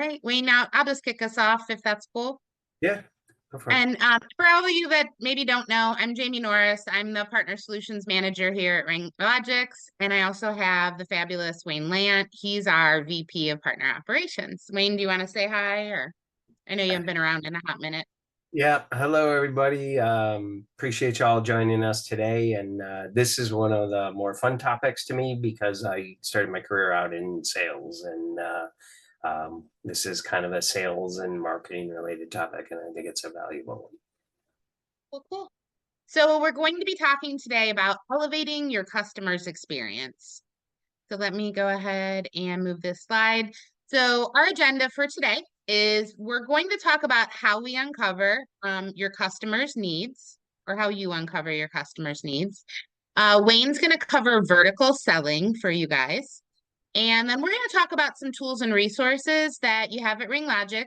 right, Wayne, now I'll just kick us off if that's cool. Yeah, go for it. And for all of you that maybe don't know, I'm Jamie Norris. I'm the Partner Solutions Manager here at RingLogix. And I also have the fabulous Wayne Lant. He's our VP of Partner Operations. Wayne, do you want to say hi? Or I know you haven't been around in a hot minute. Yeah, hello everybody. Appreciate y'all joining us today. And this is one of the more fun topics to me because I started my career out in sales, and this is kind of a sales and marketing related topic, and I think it's a valuable one. Cool, cool. So we're going to be talking today about elevating your customer's experience. So let me go ahead and move this slide. So our agenda for today is we're going to talk about how we uncover your customer's needs, or how you uncover your customer's needs. Wayne's going to cover vertical selling for you guys. And then we're going to talk about some tools and resources that you have at RingLogix.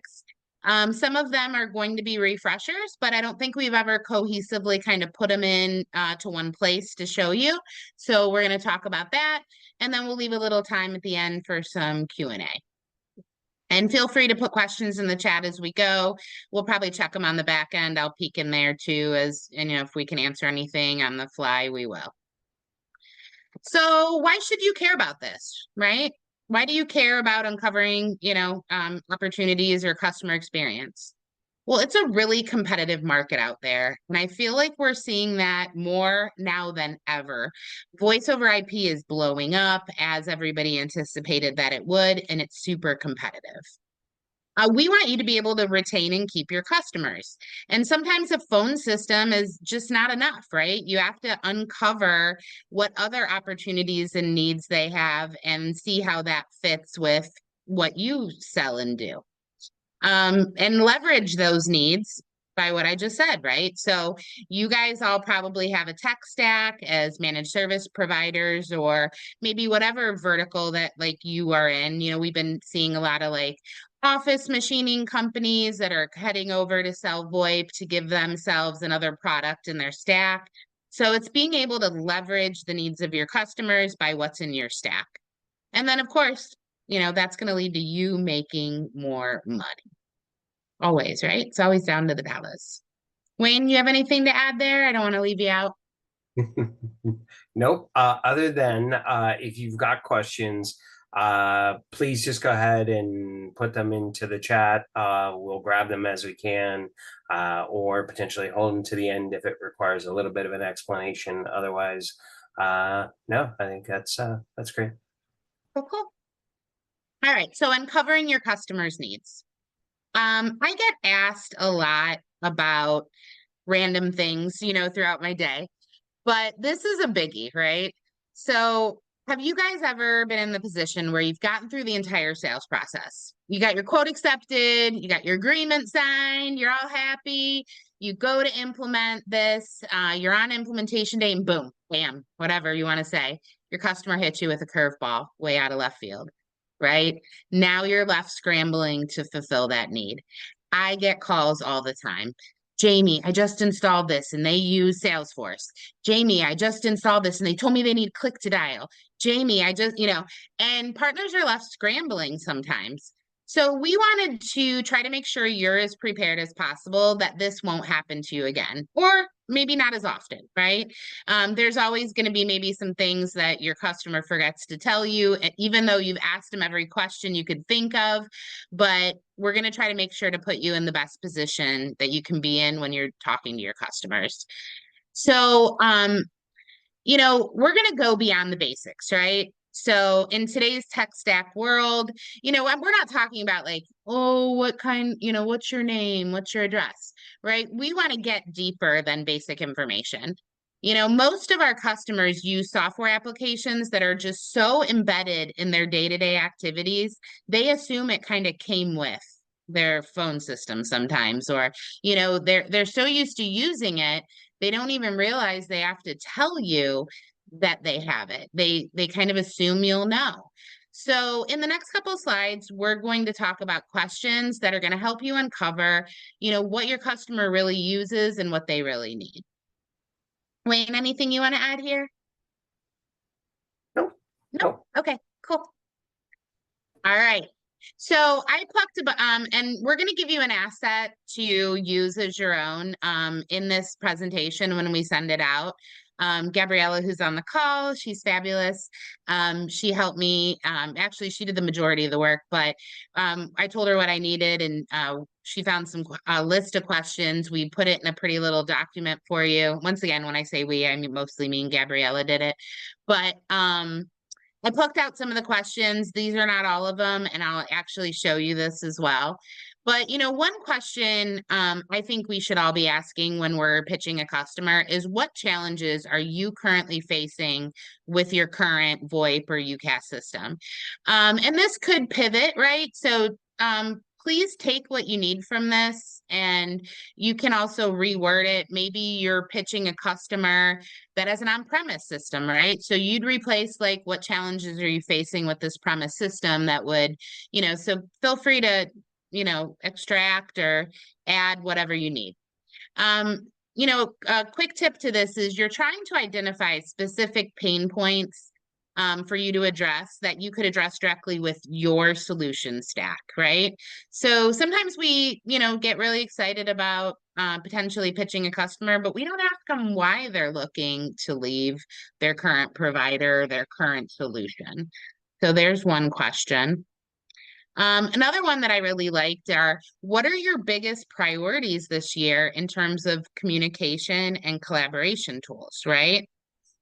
Some of them are going to be refreshers, but I don't think we've ever cohesively kind of put them in to one place to show you. So we're going to talk about that, and then we'll leave a little time at the end for some Q&A. And feel free to put questions in the chat as we go. We'll probably check them on the back end. I'll peek in there too, and if we can answer anything on the fly, we will. So why should you care about this, right? Why do you care about uncovering, opportunities or customer experience? Well, it's a really competitive market out there, and I feel like we're seeing that more now than ever. Voice over IP is blowing up as everybody anticipated that it would, and it's super competitive. We want you to be able to retain and keep your customers. And sometimes a phone system is just not enough, right? You have to uncover what other opportunities and needs they have and see how that fits with what you sell and do. And leverage those needs by what I just said, right? So you guys all probably have a tech stack as managed service providers, or maybe whatever vertical that like you are in. We've been seeing a lot of like office machining companies that are heading over to sell VoIP to give themselves another product in their stack. So it's being able to leverage the needs of your customers by what's in your stack. And then, of course, that's going to lead to you making more money. Always, right? It's always down to the dollars. Wayne, you have anything to add there? I don't want to leave you out. Nope. Other than if you've got questions, please just go ahead and put them into the chat. We'll grab them as we can, or potentially hold them to the end if it requires a little bit of an explanation. Otherwise, no, I think that's great. Cool, cool. All right. So uncovering your customers' needs. I get asked a lot about random things, throughout my day, but this is a biggie, right? So have you guys ever been in the position where you've gotten through the entire sales process? You got your quote accepted, you got your agreement signed, you're all happy, you go to implement this, you're on implementation day, and boom, bam, whatever you want to say, your customer hits you with a curveball way out of left field, right? Now you're left scrambling to fulfill that need. I get calls all the time. Jamie, I just installed this and they use Salesforce. Jamie, I just installed this and they told me they need click to dial. Jamie, and partners are left scrambling sometimes. So we wanted to try to make sure you're as prepared as possible that this won't happen to you again, or maybe not as often, right? There's always going to be maybe some things that your customer forgets to tell you, even though you've asked them every question you could think of, but we're going to try to make sure to put you in the best position that you can be in when you're talking to your customers. So, we're going to go beyond the basics, right? So in today's tech stack world, we're not talking about like, oh, what's your name? What's your address, right? We want to get deeper than basic information. Most of our customers use software applications that are just so embedded in their day-to-day activities, they assume it kind of came with their phone system sometimes, or, they're so used to using it, they don't even realize they have to tell you that they have it. They kind of assume you'll know. So in the next couple of slides, we're going to talk about questions that are going to help you uncover, what your customer really uses and what they really need. Wayne, anything you want to add here? No. No? Okay, cool. All right. So I plucked and we're going to give you an asset to use as your own in this presentation when we send it out. Gabriella, who's on the call, she's fabulous. She helped me. Actually, she did the majority of the work, but I told her what I needed, and she found some list of questions. We put it in a pretty little document for you. Once again, when I say we, I mean mostly me and Gabriella did it, but I plucked out some of the questions. These are not all of them, and I'll actually show you this as well. But one question I think we should all be asking when we're pitching a customer is what challenges are you currently facing with your current VoIP or UCaaS system? And this could pivot, right? So please take what you need from this, and you can also reword it. Maybe you're pitching a customer that has an on-premise system, right? So you'd replace like, what challenges are you facing with this premise system that would, so feel free to, extract or add whatever you need. A quick tip to this is you're trying to identify specific pain points for you to address that you could address directly with your solution stack, right? So sometimes we, get really excited about potentially pitching a customer, but we don't ask them why they're looking to leave their current provider, their current solution. So there's one question. Another one that I really liked are, what are your biggest priorities this year in terms of communication and collaboration tools, right?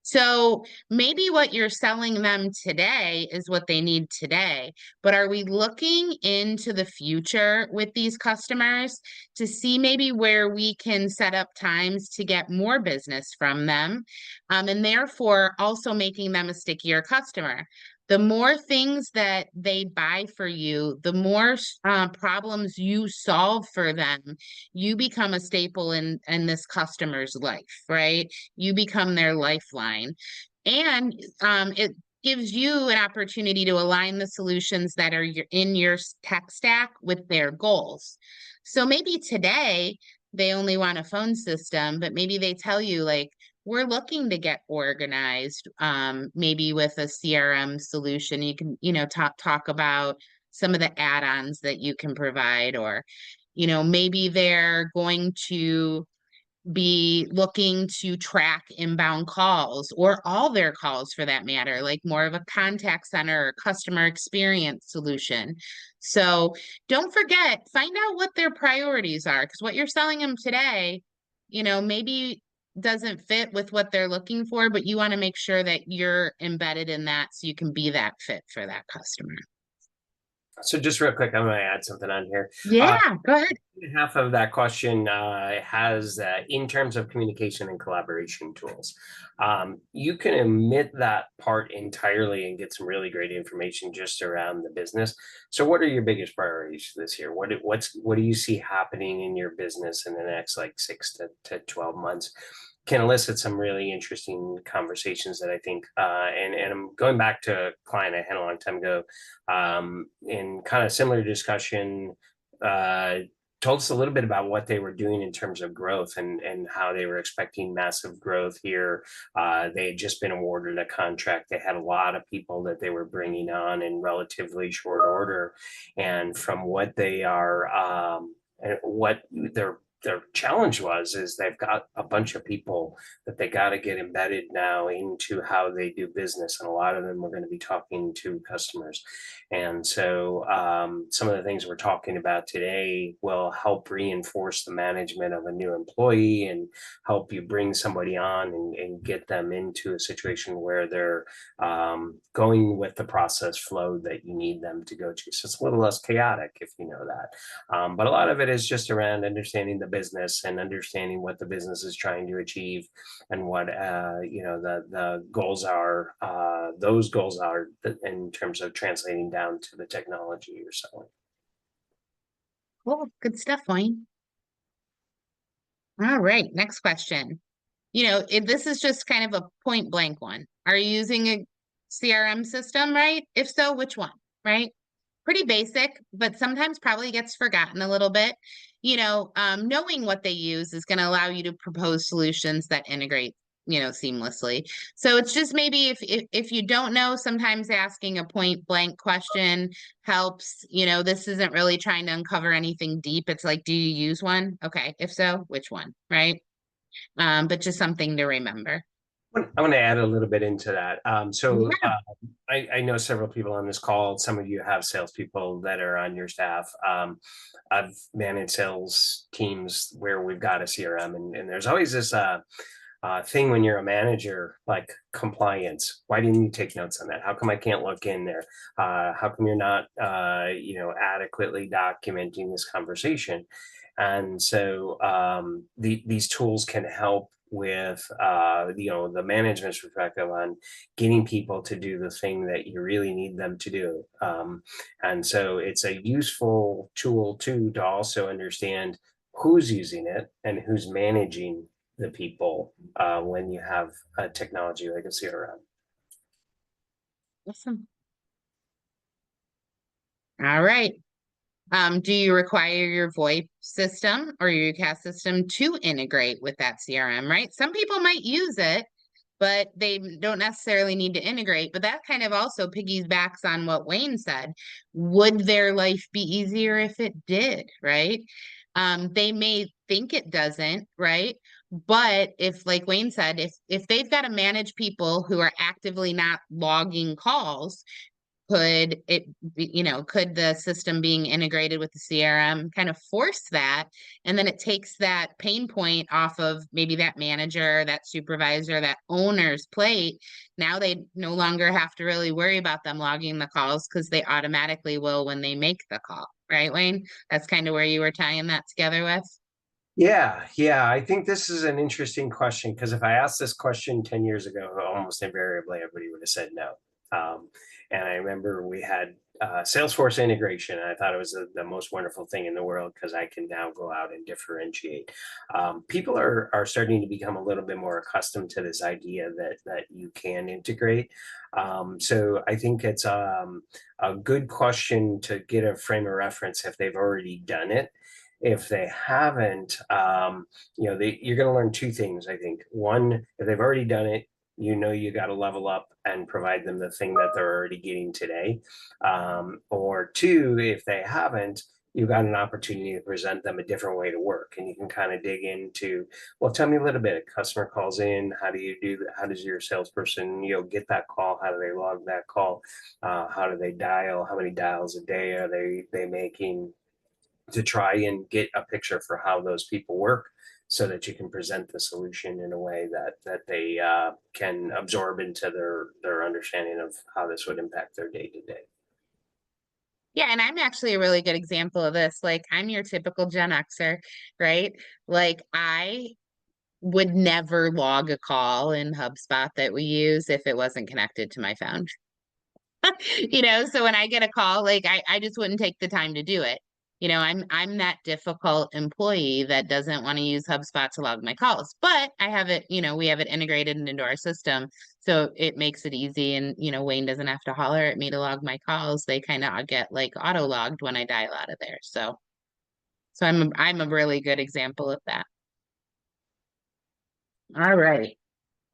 So maybe what you're selling them today is what they need today, but are we looking into the future with these customers to see maybe where we can set up times to get more business from them, and therefore also making them a stickier customer? The more things that they buy for you, the more problems you solve for them, you become a staple in this customer's life, right? You become their lifeline. And it gives you an opportunity to align the solutions that are in your tech stack with their goals. So maybe today they only want a phone system, but maybe they tell you, like, we're looking to get organized, maybe with a CRM solution. You can, talk about some of the add-ons that you can provide, or, maybe they're going to be looking to track inbound calls, or all their calls for that matter, like more of a contact center or customer experience solution. So don't forget, find out what their priorities are, because what you're selling them today, maybe doesn't fit with what they're looking for, but you want to make sure that you're embedded in that so you can be that fit for that customer. So just real quick, I'm going to add something on here. Yeah, go ahead. Half of that question has in terms of communication and collaboration tools. You can omit that part entirely and get some really great information just around the business. So what are your biggest priorities this year? What do you see happening in your business in the next like 6 to 12 months? Can elicit some really interesting conversations that I think, and I'm going back to a client I had a long time ago, in kind of similar discussion, told us a little bit about what they were doing in terms of growth and how they were expecting massive growth here. They had just been awarded a contract. They had a lot of people that they were bringing on in relatively short order. And from what they are, and what their challenge is they've got a bunch of people that they got to get embedded now into how they do business, and a lot of them are going to be talking to customers. And so some of the things we're talking about today will help reinforce the management of a new employee and help you bring somebody on and get them into a situation where they're going with the process flow that you need them to go to. So it's a little less chaotic, if you know that. But a lot of it is just around understanding the business and understanding what the business is trying to achieve and what the goals are. Those goals are in terms of translating down to the technology you're selling. Cool, good stuff, Wayne. All right, next question. This is just kind of a point blank one. Are you using a CRM system, right? If so, which one, right? Pretty basic, but sometimes probably gets forgotten a little bit. Knowing what they use is going to allow you to propose solutions that integrate, seamlessly. So it's just maybe if you don't know, sometimes asking a point blank question helps. This isn't really trying to uncover anything deep. It's like, do you use one? Okay, if so, which one, right? But just something to remember. I want to add a little bit into that. Yeah. I know several people on this call. Some of you have salespeople that are on your staff. I've managed sales teams where we've got a CRM, and there's always this thing when you're a manager, like compliance. Why didn't you take notes on that? How come I can't look in there? How come you're not, adequately documenting this conversation? And so these tools can help with the management's perspective on getting people to do the thing that you really need them to do. And so it's a useful tool too to also understand who's using it and who's managing the people when you have a technology like a CRM. Awesome. All right. Do you require your VoIP system or your UCaaS system to integrate with that CRM, right? Some people might use it, but they don't necessarily need to integrate. But that kind of also piggybacks on what Wayne said. Would their life be easier if it did, right? They may think it doesn't, right? But if, like Wayne said, if they've got to manage people who are actively not logging calls, could the system being integrated with the CRM kind of force that? And then it takes that pain point off of maybe that manager, that supervisor, that owner's plate. Now they no longer have to really worry about them logging the calls because they automatically will when they make the call. Right, Wayne? That's kind of where you were tying that together with. Yeah. I think this is an interesting question because if I asked this question 10 years ago, almost invariably everybody would have said no. And I remember we had Salesforce integration. And I thought it was the most wonderful thing in the world because I can now go out and differentiate. People are starting to become a little bit more accustomed to this idea that you can integrate. So I think it's a good question to get a frame of reference if they've already done it. If they haven't, you're going to learn two things, I think. One, if they've already done it, you got to level up and provide them the thing that they're already getting today. Or two, if they haven't, you've got an opportunity to present them a different way to work. And you can kind of dig into, well, tell me a little bit. A customer calls in, how do you do that? How does your salesperson, get that call? How do they log that call? How do they dial? How many dials a day are they making? To try and get a picture for how those people work so that you can present the solution in a way that they can absorb into their understanding of how this would impact their day to day. Yeah, and I'm actually a really good example of this. Like, I'm your typical Gen Xer, right? Like, I would never log a call in HubSpot that we use if it wasn't connected to my phone. So when I get a call, like I just wouldn't take the time to do it. I'm that difficult employee that doesn't want to use HubSpot to log my calls, but I have it, we have it integrated into our system. So it makes it easy. And, Wayne doesn't have to holler at me to log my calls. They kind of get like auto logged when I dial out of there. So I'm a really good example of that. All right.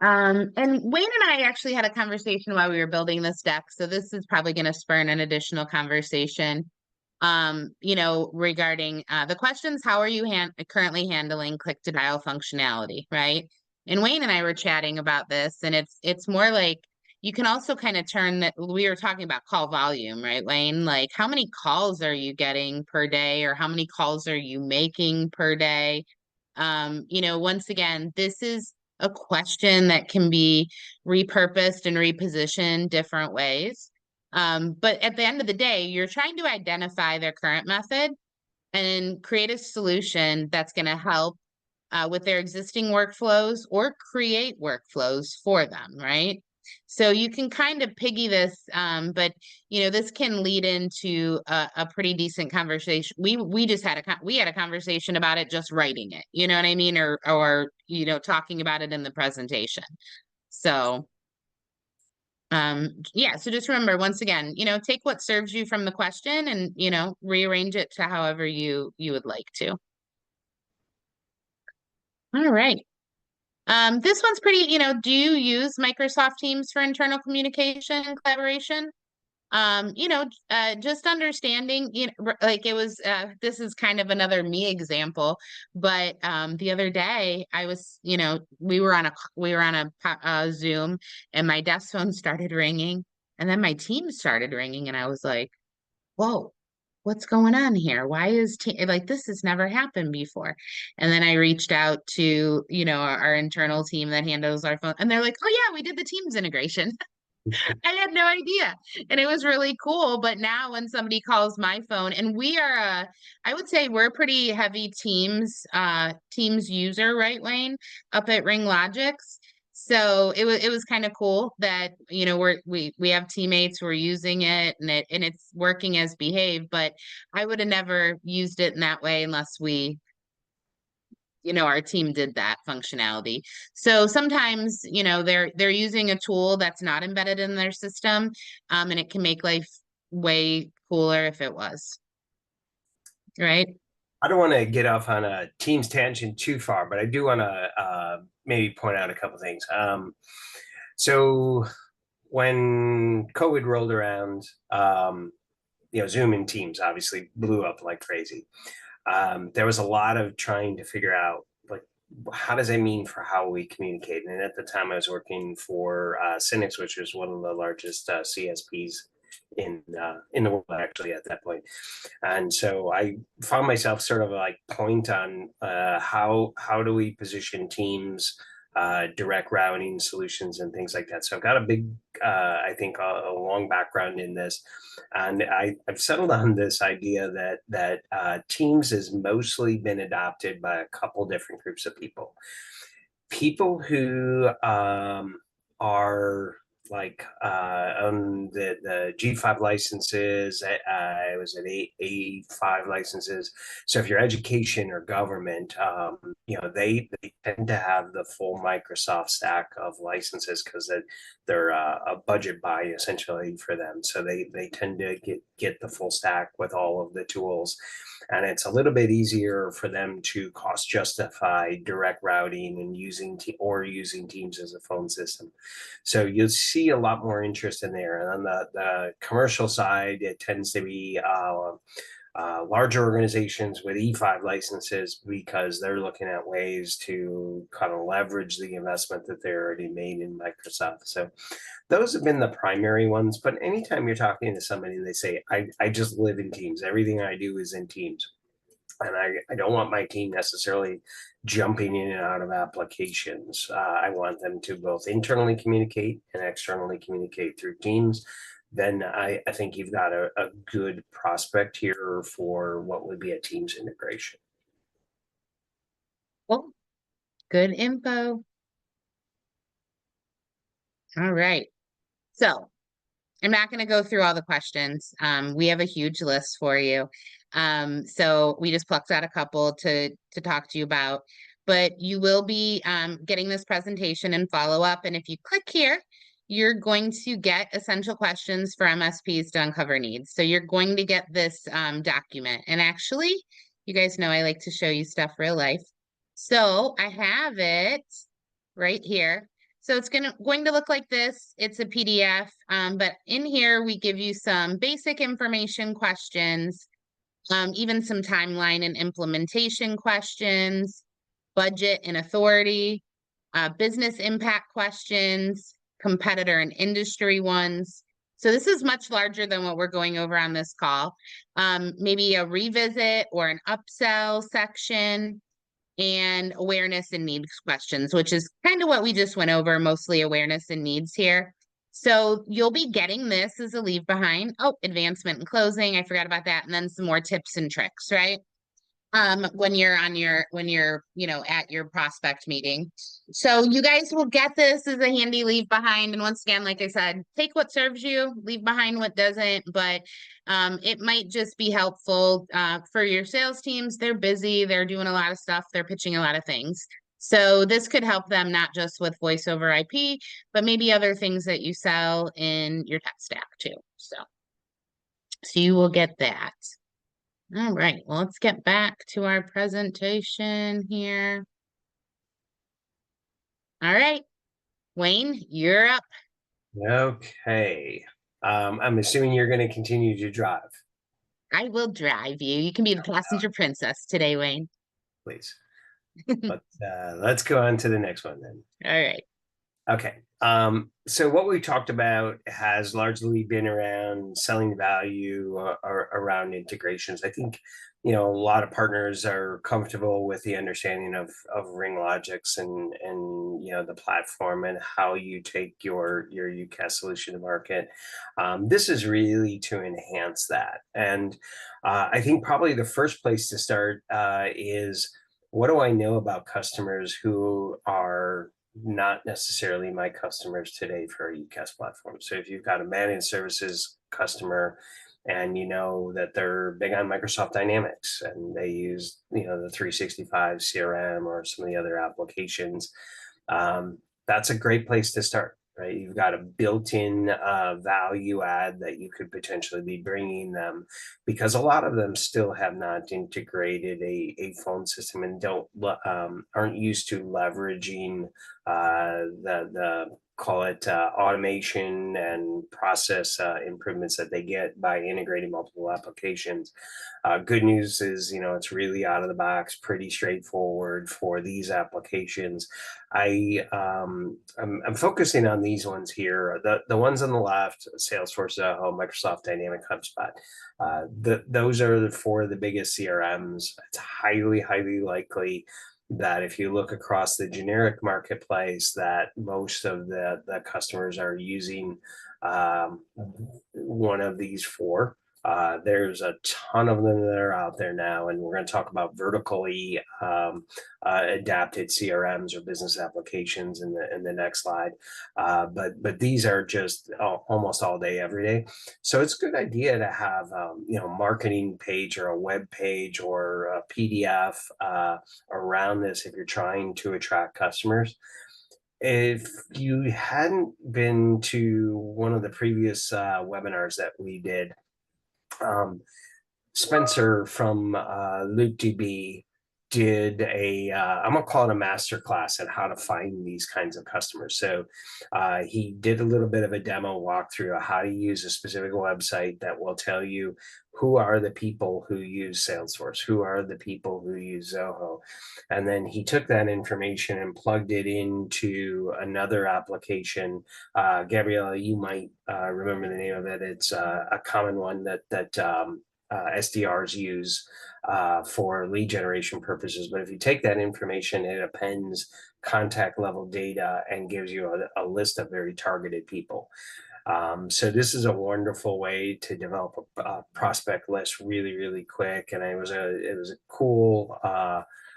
And Wayne and I actually had a conversation while we were building this deck. So this is probably going to spur an additional conversation, regarding the questions. How are you currently handling click to dial functionality, right? And Wayne and I were chatting about this, and it's more like you can also kind of turn that. We were talking about call volume, right, Wayne? Like how many calls are you getting per day, or how many calls are you making per day? Once again, this is a question that can be repurposed and repositioned different ways. But at the end of the day, you're trying to identify their current method and create a solution that's going to help with their existing workflows or create workflows for them, right? So you can kind of piggy this, but this can lead into a pretty decent conversation. We just had a conversation about it, just writing it. You know what I mean, or talking about it in the presentation. So yeah, so just remember, once again, take what serves you from the question and rearrange it to however you would like to. All right. This one's pretty, do you use Microsoft Teams for internal communication and collaboration? Just understanding, like it was, this is kind of another me example, but the other day I was, we were on a Zoom, and my desk phone started ringing, and then my Teams started ringing, and I was like, whoa, what's going on here? Why is like this has never happened before? And then I reached out to, our internal team that handles our phone, and they're like, oh yeah, we did the Teams integration. I had no idea. And it was really cool. But now when somebody calls my phone, and we are I would say we're a pretty heavy Teams user, right, Wayne, up at RingLogix. So it was kind of cool that, we have teammates who are using it, and it's working as behaved, but I would have never used it in that way unless our team did that functionality. So sometimes, they're using a tool that's not embedded in their system, and it can make life way cooler if it was, right? I don't want to get off on a Teams tangent too far, but I do want to maybe point out a couple things. So when COVID rolled around, Zoom and Teams obviously blew up like crazy. There was a lot of trying to figure out, like, how does that mean for how we communicate? And at the time, I was working for Cynics, which was one of the largest CSPs in the world, actually, at that point. And so I found myself sort of like point on how do we position Teams, direct routing solutions, and things like that. So I've got a big, I think, a long background in this, and I've settled on this idea that Teams has mostly been adopted by a couple different groups of people. People who are like on the G5 licenses, I was at A5 licenses. So if you're education or government, they tend to have the full Microsoft stack of licenses because they're a budget buy essentially for them. So they tend to get the full stack with all of the tools. And it's a little bit easier for them to cost justify direct routing and using Teams as a phone system. So you'll see a lot more interest in there. And on the commercial side, it tends to be larger organizations with E5 licenses because they're looking at ways to kind of leverage the investment that they already made in Microsoft. So those have been the primary ones. But anytime you're talking to somebody and they say, I just live in Teams, everything I do is in Teams, and I don't want my team necessarily jumping in and out of applications. I want them to both internally communicate and externally communicate through Teams. Then I think you've got a good prospect here for what would be a Teams integration. Well, good info. All right. So I'm not going to go through all the questions. We have a huge list for you. So we just plucked out a couple to talk to you about. But you will be getting this presentation and follow up. And if you click here, you're going to get essential questions for MSPs to uncover needs. So you're going to get this document. And actually, you guys know I like to show you stuff real life. So I have it right here. So it's going to look like this. It's a PDF, but in here we give you some basic information questions, even some timeline and implementation questions, budget and authority, business impact questions, competitor and industry ones. So this is much larger than what we're going over on this call. Maybe a revisit or an upsell section, and awareness and needs questions, which is kind of what we just went over, mostly awareness and needs here. So you'll be getting this as a leave behind. Oh, advancement and closing. I forgot about that. And then some more tips and tricks, right? When you're at your prospect meeting. So you guys will get this as a handy leave behind. And once again, like I said, take what serves you, leave behind what doesn't, but it might just be helpful for your sales teams. They're busy, they're doing a lot of stuff, they're pitching a lot of things. So this could help them not just with voice over IP, but maybe other things that you sell in your tech stack too. So you will get that. All right, well, let's get back to our presentation here. All right, Wayne, you're up. Okay. I'm assuming you're going to continue to drive, I will drive you. You can be the passenger princess today, Wayne. please. All But let's go on to the next one then. right. Okay. So what we talked about has largely been around selling value or around integrations. I think, a lot of partners are comfortable with the understanding of RingLogix and the platform and how you take your UCaaS solution to market. This is really to enhance that. And I think probably the first place to start is, what do I know about customers who are not necessarily my customers today for a UCaaS platform? So if you've got a managed services customer and you know that they're big on Microsoft Dynamics and they use, the 365 CRM or some of the other applications, that's a great place to start, right? You've got a built-in value add that you could potentially be bringing them, because a lot of them still have not integrated a phone system and aren't used to leveraging the call it automation and process improvements that they get by integrating multiple applications. Good news is, it's really out of the box, pretty straightforward for these applications. I'm focusing on these ones here. The ones on the left: Salesforce, Zoho, Microsoft Dynamic, HubSpot. Those are for the biggest CRMs. It's highly likely that if you look across the generic marketplace, that most of the customers are using one of these four. There's a ton of them that are out there now, and we're going to talk about vertically adapted CRMs or business applications in the next slide. But these are just almost all day, every day. So it's a good idea to have marketing page or a web page or a PDF around this if you're trying to attract customers. If you hadn't been to one of the previous webinars that we did, Spencer from LoopDB did I'm gonna call it a master class on how to find these kinds of customers. So he did a little bit of a demo walkthrough of how to use a specific website that will tell you who are the people who use Salesforce, who are the people who use Zoho. And then he took that information and plugged it into another application. Gabriella, you might remember the name of it. It's a common one that SDRs use for lead generation purposes. But if you take that information, it appends contact level data and gives you a list of very targeted people. So this is a wonderful way to develop a prospect list really quick. And it was a cool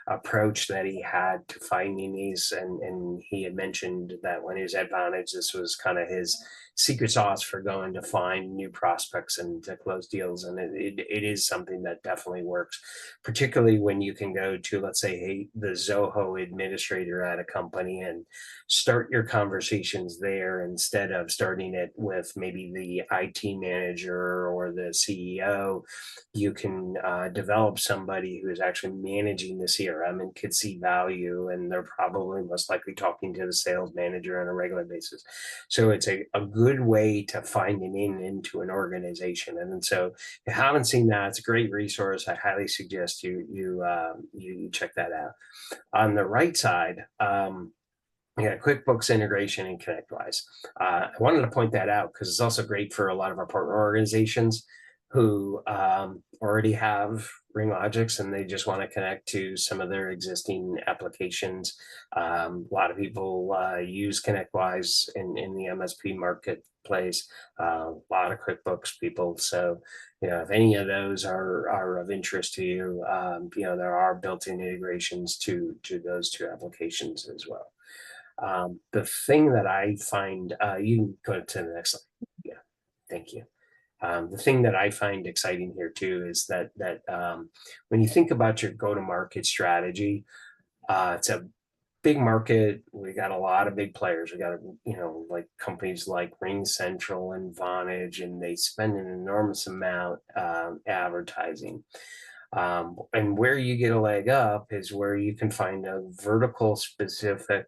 approach that he had to finding these. And he had mentioned that when he was at Vonage, this was kind of his secret sauce for going to find new prospects and to close deals. And it is something that definitely works, particularly when you can go to, let's say, hey, the Zoho administrator at a company and start your conversations there instead of starting it with maybe the IT manager or the CEO. You can develop somebody who is actually managing the CRM and could see value, and they're probably most likely talking to the sales manager on a regular basis. So it's a good way to find an in into an organization. And so if you haven't seen that, it's a great resource. I highly suggest you check that out. On the right side, QuickBooks integration and ConnectWise. I wanted to point that out because it's also great for a lot of our partner organizations who already have RingLogix and they just want to connect to some of their existing applications. A lot of people use ConnectWise in the MSP marketplace, a lot of QuickBooks people. So, if any of those are of interest to you, there are built-in integrations to those two applications as well. The thing that I find, you can go to the next slide. Yeah, thank you. The thing that I find exciting here too is that when you think about your go-to-market strategy, it's a big market. We got a lot of big players. We got like companies like RingCentral and Vonage, and they spend an enormous amount advertising. And where you get a leg up is where you can find a vertical specific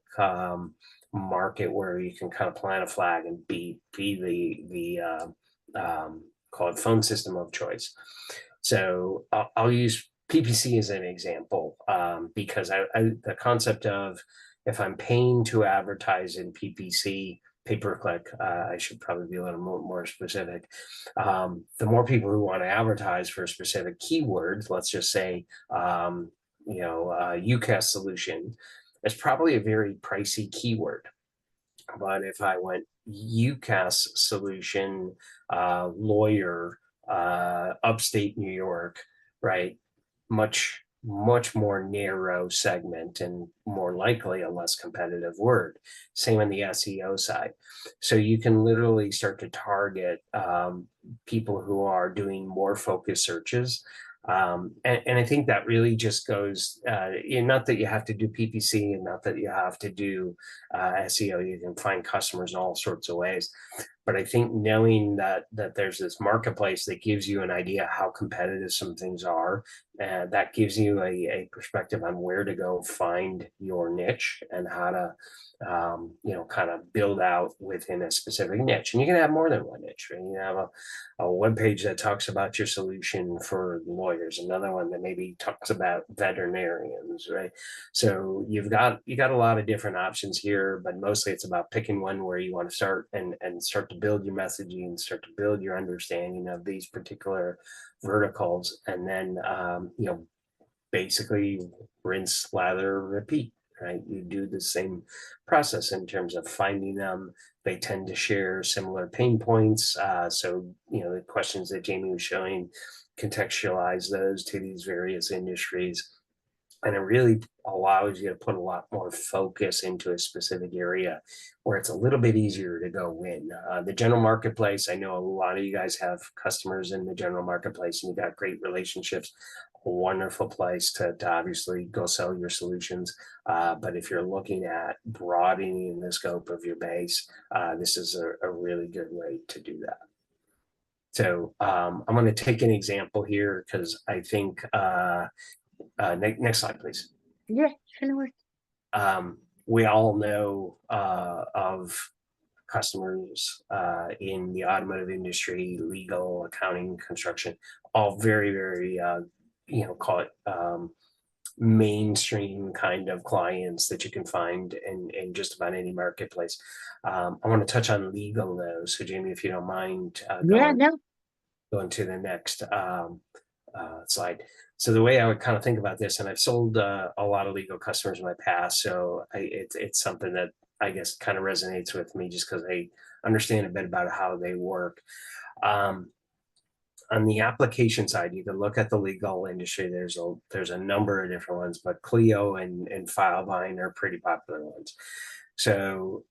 market where you can kind of plant a flag and be call it phone system of choice. So I'll use PPC as an example, because the concept of, if I'm paying to advertise in PPC, pay-per-click, I should probably be a little more specific. The more people who want to advertise for specific keywords, let's just say, UCaaS solution, it's probably a very pricey keyword. But if I went UCaaS solution, lawyer, upstate New York, right? Much more narrow segment, and more likely a less competitive word. Same on the SEO side. So you can literally start to target people who are doing more focused searches. And I think that really just goes, not that you have to do PPC, and not that you have to do SEO. You can find customers in all sorts of ways. But I think knowing that there's this marketplace that gives you an idea how competitive some things are, and that gives you a perspective on where to go find your niche, and how to kind of build out within a specific niche. And you can have more than one niche, right? You have a web page that talks about your solution for lawyers, another one that maybe talks about veterinarians, right? So you got a lot of different options here, but mostly it's about picking one where you want to start, and start to build your messaging, start to build your understanding of these particular verticals, and then basically rinse, slather, repeat. Right, you do the same process in terms of finding them. They tend to share similar pain points. So the questions that Jamie was showing, contextualize those to these various industries, and it really allows you to put a lot more focus into a specific area where it's a little bit easier to go win. The general marketplace, I know a lot of you guys have customers in the general marketplace, and you got great relationships. A wonderful place to obviously go sell your solutions. But if you're looking at broadening the scope of your base, this is a really good way to do that. So I'm going to take an example here, because I think next slide, please. Yeah, sure. We all know of customers in the automotive industry, legal, accounting, construction, all very, very, call it mainstream kind of clients that you can find in just about any marketplace. I want to touch on legal though. So Jamie, if you don't mind, going to the next slide. So the way I would kind of think about this, and I've sold a lot of legal customers in my past, so it's something that I guess kind of resonates with me, just because I understand a bit about how they work. On the application side, you can look at the legal industry. There's a number of different ones, but Clio and Filebind are pretty popular ones. So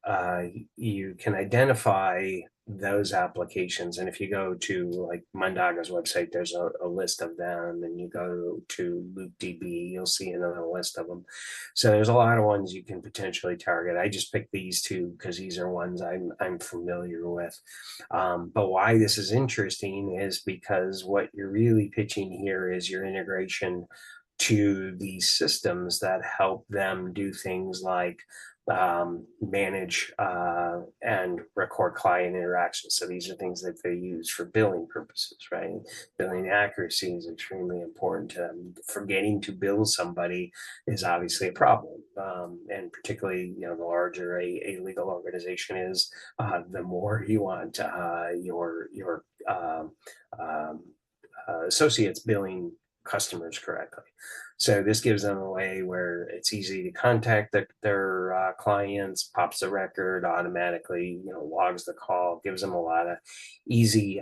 you can identify those applications. And if you go to like Mondago's website, there's a list of them, and you go to LoopDB, you'll see another list of them. So there's a lot of ones you can potentially target. I just picked these two because these are ones I'm familiar with. But why this is interesting is because what you're really pitching here is your integration to these systems that help them do things like manage and record client interactions. So these are things that they use for billing purposes, right? Billing accuracy is extremely important to them. Forgetting to bill somebody is obviously a problem. And particularly, the larger a legal organization is, the more you want your associates billing customers correctly. So this gives them a way where it's easy to contact their clients, pops the record automatically, logs the call, gives them a lot of easy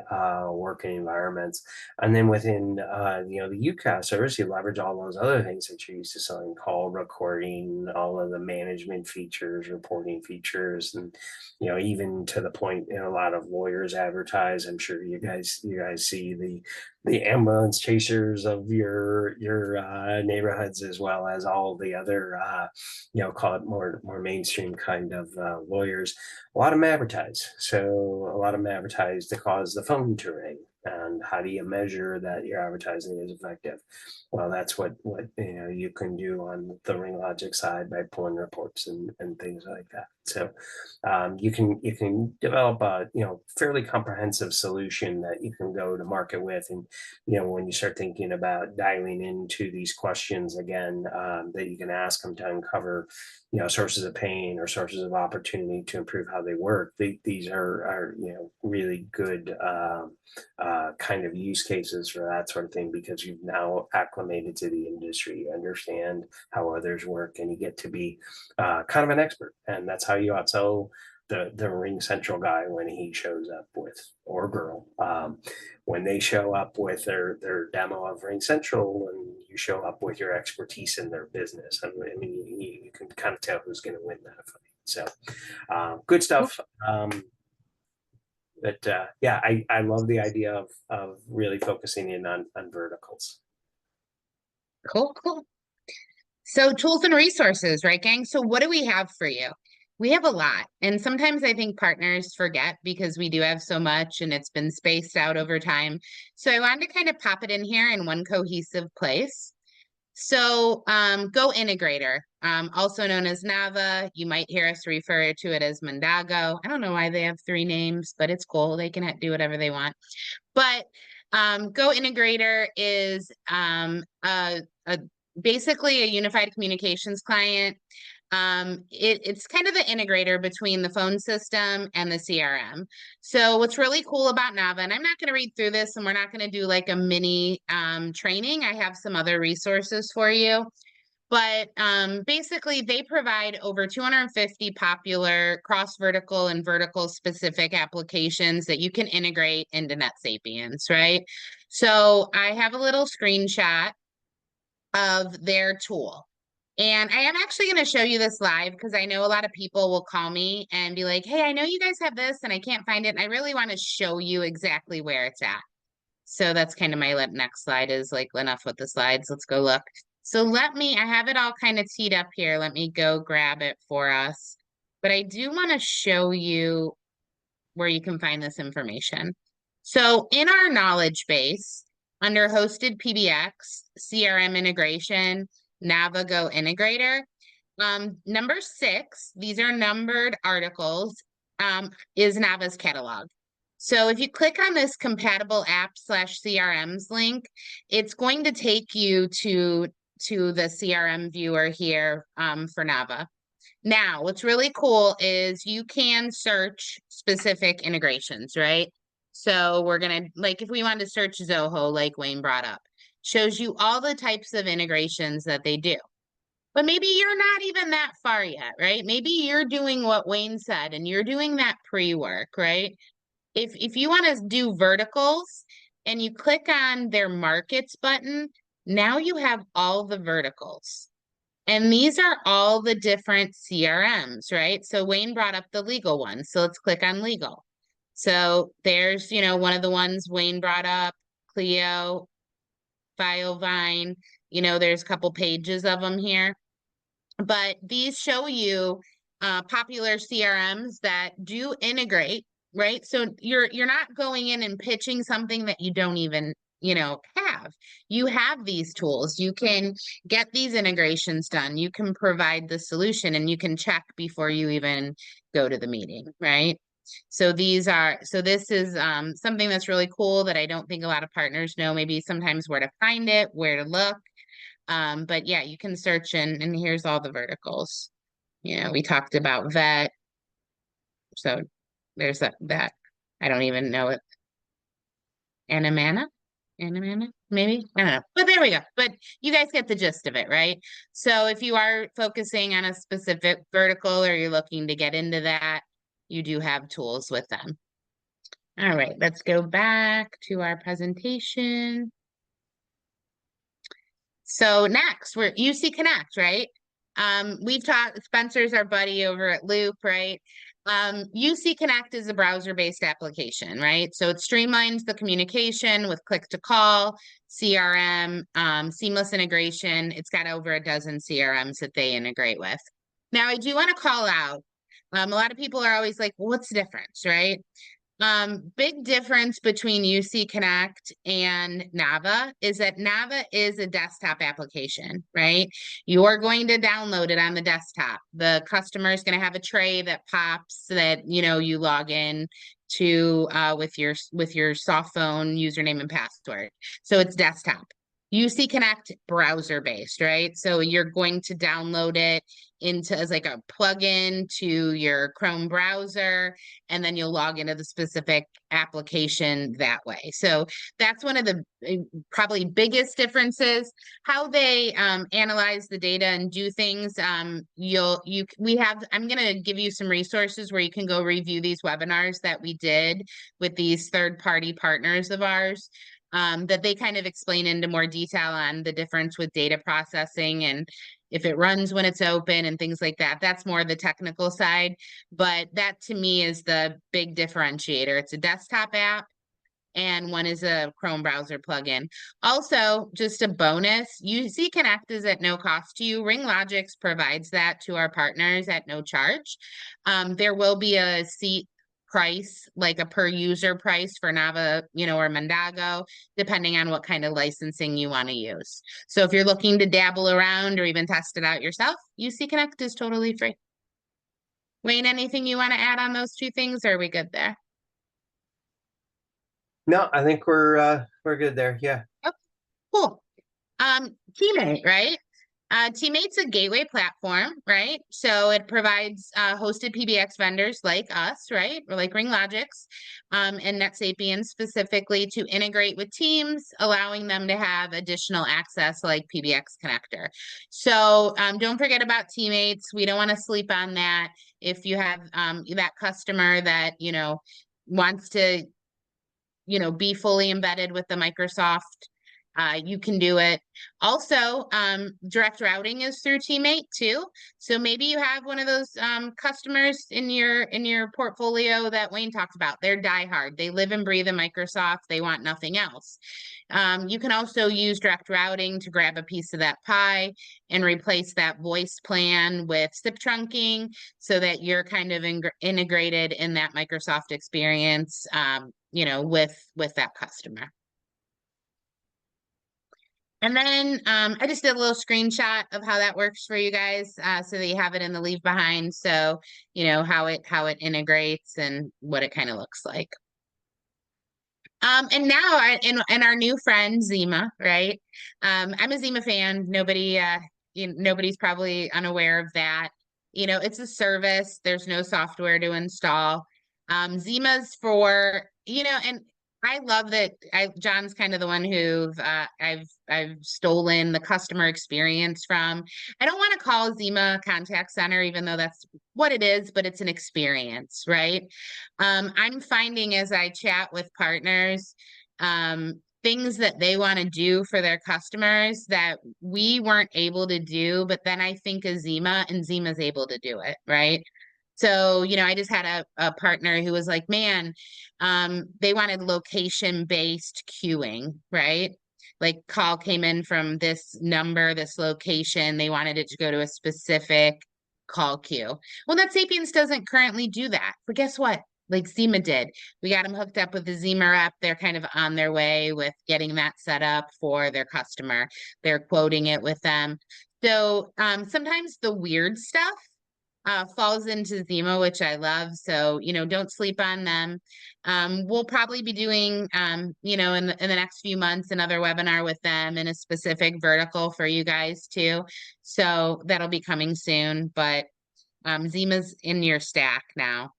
working environments. And then within the UCaaS service, you leverage all those other things that you're used to selling: call recording, all of the management features, reporting features, and even to the point, a lot of lawyers advertise. I'm sure you guys see the ambulance chasers of your neighborhoods, as well as all the other call it more mainstream kind of lawyers. A lot of them advertise. So a lot of them advertise to cause the phone to ring. And how do you measure that your advertising is effective? Well, that's what you can do on the RingLogix side by pulling reports and things like that. So you can develop a fairly comprehensive solution that you can go to market with. And when you start thinking about dialing into these questions again, that you can ask them to uncover sources of pain or sources of opportunity to improve how they work. These are really good kind of use cases for that sort of thing, because you've now acclimated to the industry, you understand how others work, and you get to be kind of an expert. And that's how you outsell the Ring Central guy when he shows up with, or girl, when they show up with their demo of Ring Central, and you show up with your expertise in their business. I mean, you can kind of tell who's going to win that fight. So good stuff. But yeah, I love the idea of really focusing in on verticals. Cool, cool. So tools and resources, right, gang? So what do we have for you? We have a lot. And sometimes I think partners forget because we do have so much and it's been spaced out over time. So I wanted to kind of pop it in here in one cohesive place. So Go Integrator, also known as Nava. You might hear us refer to it as Mondago. I don't know why they have 3 names, but it's cool. They can do whatever they want. But Go Integrator is basically a unified communications client. It's kind of the integrator between the phone system and the CRM. So what's really cool about Nava, and I'm not going to read through this and we're not going to do like a mini training. I have some other resources for you. But basically, they provide over 250 popular cross-vertical and vertical-specific applications that you can integrate into NetSapiens, right? So I have a little screenshot of their tool. And I am actually going to show you this live because I know a lot of people will call me and be like, hey, I know you guys have this and I can't find it. And I really want to show you exactly where it's at. So that's kind of my next slide is like enough with the slides. Let's go look. So I have it all kind of teed up here. Let me go grab it for us. But I do want to show you where you can find this information. So in our knowledge base, under hosted PBX, CRM integration, Navago integrator, number 6, these are numbered articles, is Nava's catalog. So if you click on this compatible app/CRMs link, it's going to take you to the CRM viewer here for Nava. Now, what's really cool is you can search specific integrations, right? So we're going to, like if we wanted to search Zoho, like Wayne brought up, shows you all the types of integrations that they do. But maybe you're not even that far yet, right? Maybe you're doing what Wayne said and you're doing that pre-work, right? If you want to do verticals and you click on their markets button, now you have all the verticals. And these are all the different CRMs, right? So Wayne brought up the legal one. So let's click on legal. So there's, one of the ones Wayne brought up, Clio, Filevine, there's a couple pages of them here. But these show you popular CRMs that do integrate, right? So you're not going in and pitching something that you don't even have. You have these tools. You can get these integrations done. You can provide the solution and you can check before you even go to the meeting, right? So this is something that's really cool that I don't think a lot of partners know, maybe sometimes where to find it, where to look. But yeah, you can search and here's all the verticals. We talked about vet. So there's that. I don't even know it. Animana, maybe? I don't know. But there we go. But you guys get the gist of it, right? So if you are focusing on a specific vertical or you're looking to get into that, you do have tools with them. All right, let's go back to our presentation. So next, we're UCConnect, right? We've talked, Spencer's our buddy over at Loop, right? UCConnect is a browser-based application, right? So it streamlines the communication with click-to-call, CRM, seamless integration. It's got over a dozen CRMs that they integrate with. Now, I do want to call out, a lot of people are always like, well, what's the difference, right? Big difference between UCConnect and Nava is that Nava is a desktop application, right? You're going to download it on the desktop. The customer is going to have a tray that pops that, you log in to with your soft phone username and password. So it's desktop. UCConnect browser based, right? So you're going to download it into as like a plugin to your Chrome browser, and then you'll log into the specific application that way. So that's one of the probably biggest differences. How they analyze the data and do things. I'm going to give you some resources where you can go review these webinars that we did with these third-party partners of ours. That they kind of explain into more detail on the difference with data processing and if it runs when it's open and things like that. That's more the technical side, but that to me is the big differentiator. It's a desktop app and one is a Chrome browser plugin. Also, just a bonus, UC Connect is at no cost to you. RingLogix provides that to our partners at no charge. There will be a seat price, like a per user price for Nava, or Mondago, depending on what kind of licensing you want to use. So if you're looking to dabble around or even test it out yourself, UC Connect is totally free. Wayne, anything you want to add on those two things, or are we good there? No, I think we're good there. Yeah. Okay, cool. Teammate, right? Teammate's a gateway platform, right? So it provides hosted PBX vendors like us, right? Or like RingLogix, and NetSapiens specifically to integrate with Teams, allowing them to have additional access like PBX connector. So don't forget about Teammates. We don't want to sleep on that. If you have that customer that, wants to, be fully embedded with the Microsoft, you can do it. Also, direct routing is through Teammate too. So maybe you have one of those customers in your portfolio that Wayne talked about. They're diehard. They live and breathe in Microsoft. They want nothing else. You can also use direct routing to grab a piece of that pie and replace that voice plan with SIP trunking so that you're kind of integrated in that Microsoft experience, with that customer. And then I just did a little screenshot of how that works for you guys, so that you have it in the leave behind. So, how it integrates and what it kind of looks like. And now and our new friend Zima, right? I'm a Zima fan. Nobody's probably unaware of that. It's a service. There's no software to install. Zima's for, and I love that John's kind of the one who I've stolen the customer experience from. I don't want to call Zima contact center, even though that's what it is, but it's an experience, right? I'm finding as I chat with partners, things that they want to do for their customers that we weren't able to do, but then I think of Zima and Zima's able to do it, right? So, I just had a partner who was like, man, they wanted location-based queuing, right? Like call came in from this number, this location, they wanted it to go to a specific call queue. Well, NetSapiens doesn't currently do that, but guess what? Like Zima did. We got them hooked up with the Zima app. They're kind of on their way with getting that set up for their customer. They're quoting it with them. So sometimes the weird stuff falls into Zima, which I love. So, don't sleep on them. We'll probably be doing, in the next few months, another webinar with them in a specific vertical for you guys too. So that'll be coming soon, but Zima's in your stack now.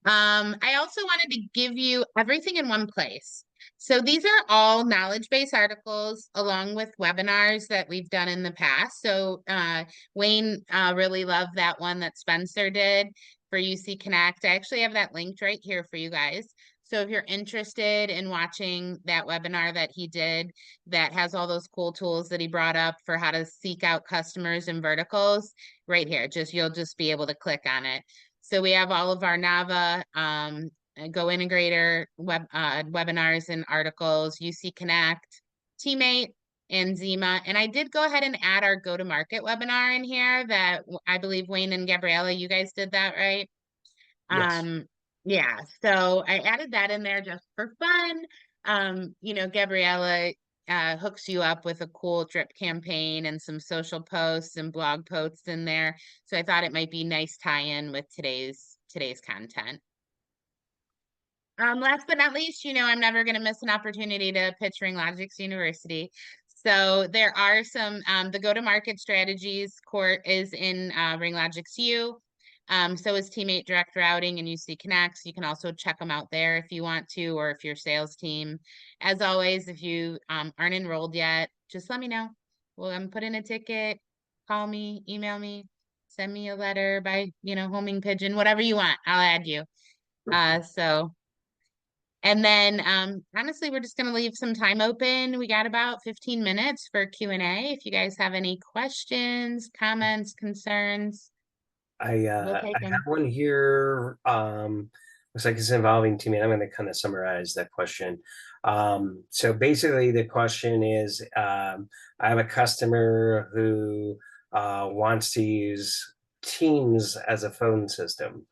I also wanted to give you everything in one place. So these are all knowledge-based articles along with webinars that we've done in the past. So Wayne really loved that one that Spencer did for UCConnect. I actually have that linked right here for you guys. So if you're interested in watching that webinar that he did that has all those cool tools that he brought up for how to seek out customers and verticals, right here, you'll just be able to click on it. So we have all of our Nava, Go Integrator webinars and articles, UCConnect, Teammate, and Zima. And I did go ahead and add our go-to-market webinar in here that I believe Wayne and Gabriella, you guys did that, right? Yes. Yeah, so I added that in there just for fun. Gabriella hooks you up with a cool drip campaign and some social posts and blog posts in there. So I thought it might be nice tie-in with today's content. Last but not least, I'm never going to miss an opportunity to pitch RingLogix University. So there are some, the go-to-market strategies court is in RingLogix U. So is Teammate Direct Routing and UCConnect. You can also check them out there if you want to, or if your sales team. As always, if you aren't enrolled yet, just let me know. Well, I'm putting a ticket, call me, email me, send me a letter by, homing pigeon, whatever you want, I'll add you. And then honestly, we're just going to leave some time open. We got about 15 minutes for Q&A. If you guys have any questions, comments, concerns, we'll take I have them. one here. Looks like it's involving teammate. I'm going to kind of summarize that question. So basically, the question is, I have a customer who wants to use Teams as a phone system.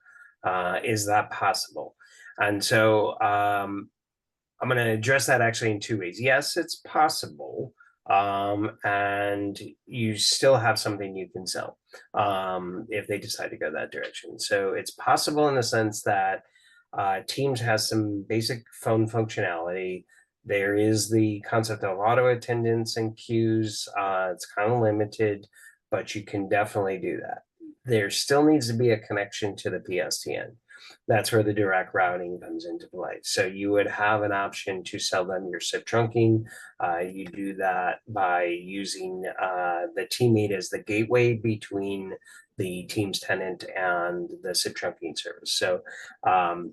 Is that possible? And so I'm going to address that actually in two ways. Yes, it's possible. And you still have something you can sell if they decide to go that direction. So it's possible in the sense that Teams has some basic phone functionality. There is the concept of auto attendance and queues. It's kind of limited, but you can definitely do that. There still needs to be a connection to the PSTN. That's where the direct routing comes into play. So you would have an option to sell them your SIP trunking. You do that by using the teammate as the gateway between the Teams tenant and the SIP trunking service. So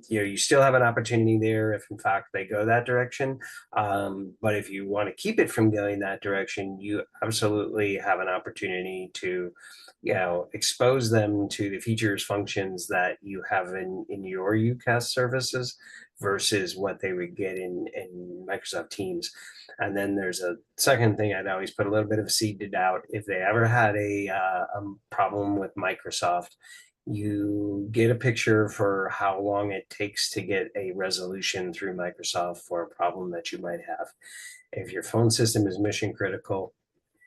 you still have an opportunity there if in fact they go that direction. But if you want to keep it from going that direction, you absolutely have an opportunity to expose them to the features, functions that you have in your UCaaS services versus what they would get in Microsoft Teams. And then there's a second thing I'd always put a little bit of a seed to doubt. If they ever had a problem with Microsoft, you get a picture for how long it takes to get a resolution through Microsoft for a problem that you might have. If your phone system is mission critical,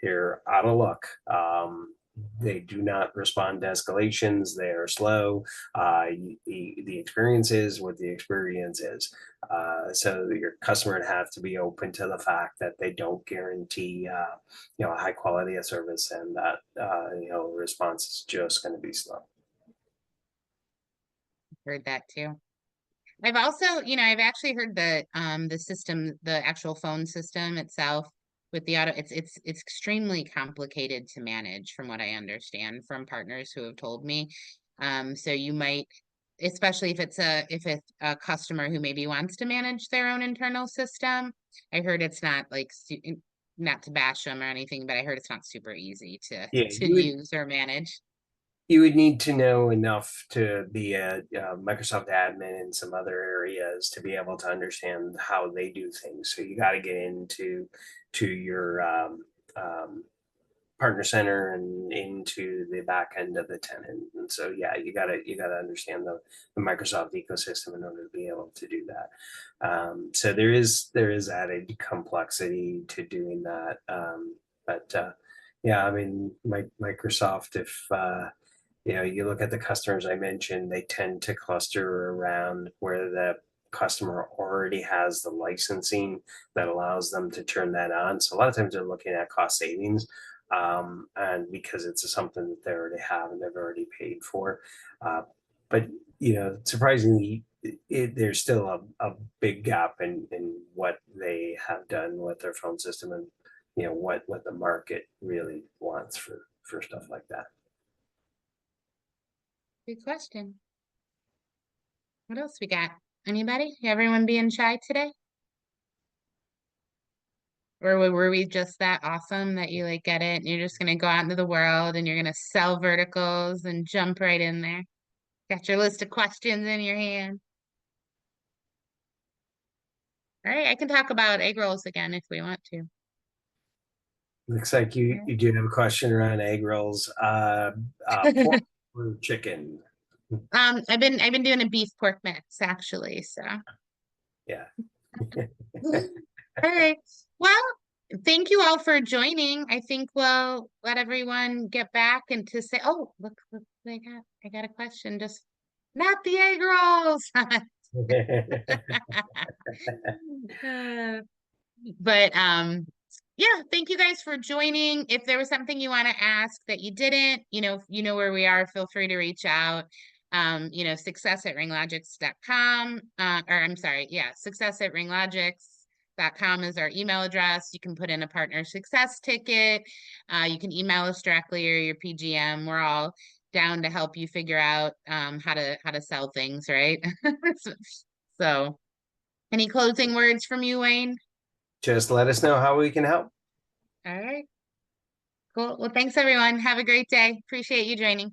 you're out of luck. They do not respond to escalations. They are slow. The experience is what the experience is. So your customer would have to be open to the fact that they don't guarantee, a high quality of service, and that response is just going to be slow. Heard that too. I've also, I've actually heard the system, the actual phone system itself with the auto, it's extremely complicated to manage from what I understand from partners who have told me. So you might, especially if it's a customer who maybe wants to manage their own internal system. I heard it's not like not to bash them or anything, but I heard it's not super easy to Yeah, to use or manage. you would need to know enough to be a Microsoft admin in some other areas to be able to understand how they do things. So you got to get into your partner center and into the back end of the tenant. And so yeah, you gotta understand the Microsoft ecosystem in order to be able to do that. So there is added complexity to doing that. But yeah, I mean, Microsoft, if you look at the customers I mentioned, they tend to cluster around where the customer already has the licensing that allows them to turn that on. So a lot of times they're looking at cost savings, and because it's something that they already have and they've already paid for. But surprisingly, there's still a big gap in what they have done with their phone system, and what the market really wants for stuff like that. Good question. What else we got? Anybody? Everyone being shy today? Or were we just that awesome that you like get it and you're just gonna go out into the world and you're gonna sell verticals and jump right in there? Got your list of questions in your hand. All right, I can talk about egg rolls again if we want to. Looks like you do have a question around egg rolls. Pork or chicken? I've been doing a beef pork mix actually, so. Yeah. All right. Well, thank you all for joining. I think we'll let everyone get back and to say, oh, look, I got a question. Just not the egg rolls. Uh, but yeah, thank you guys for joining. If there was something you want to ask that you didn't, you know where we are, feel free to reach out. Success@ringlogix.com. Or I'm sorry, yeah, success@ringlogix.com is our email address. You can put in a partner success ticket. You can email us directly or your PGM. We're all down to help you figure out how to sell things, right? So, any closing words from you, Wayne? Just let us know how we can help. All right. Cool. Well, thanks everyone. Have a great day. Appreciate you joining.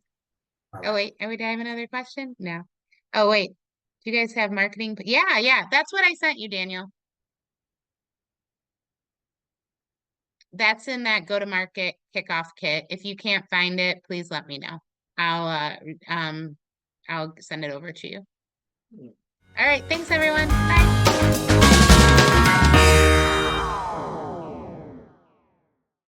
All Oh right. wait, do I have another question? No. Oh wait. Do you guys have marketing? Yeah. That's what I sent you, Daniel. That's in that go to market kickoff kit. If you can't find it, please let me know. I'll send it over to you. All right. Thanks everyone. Bye.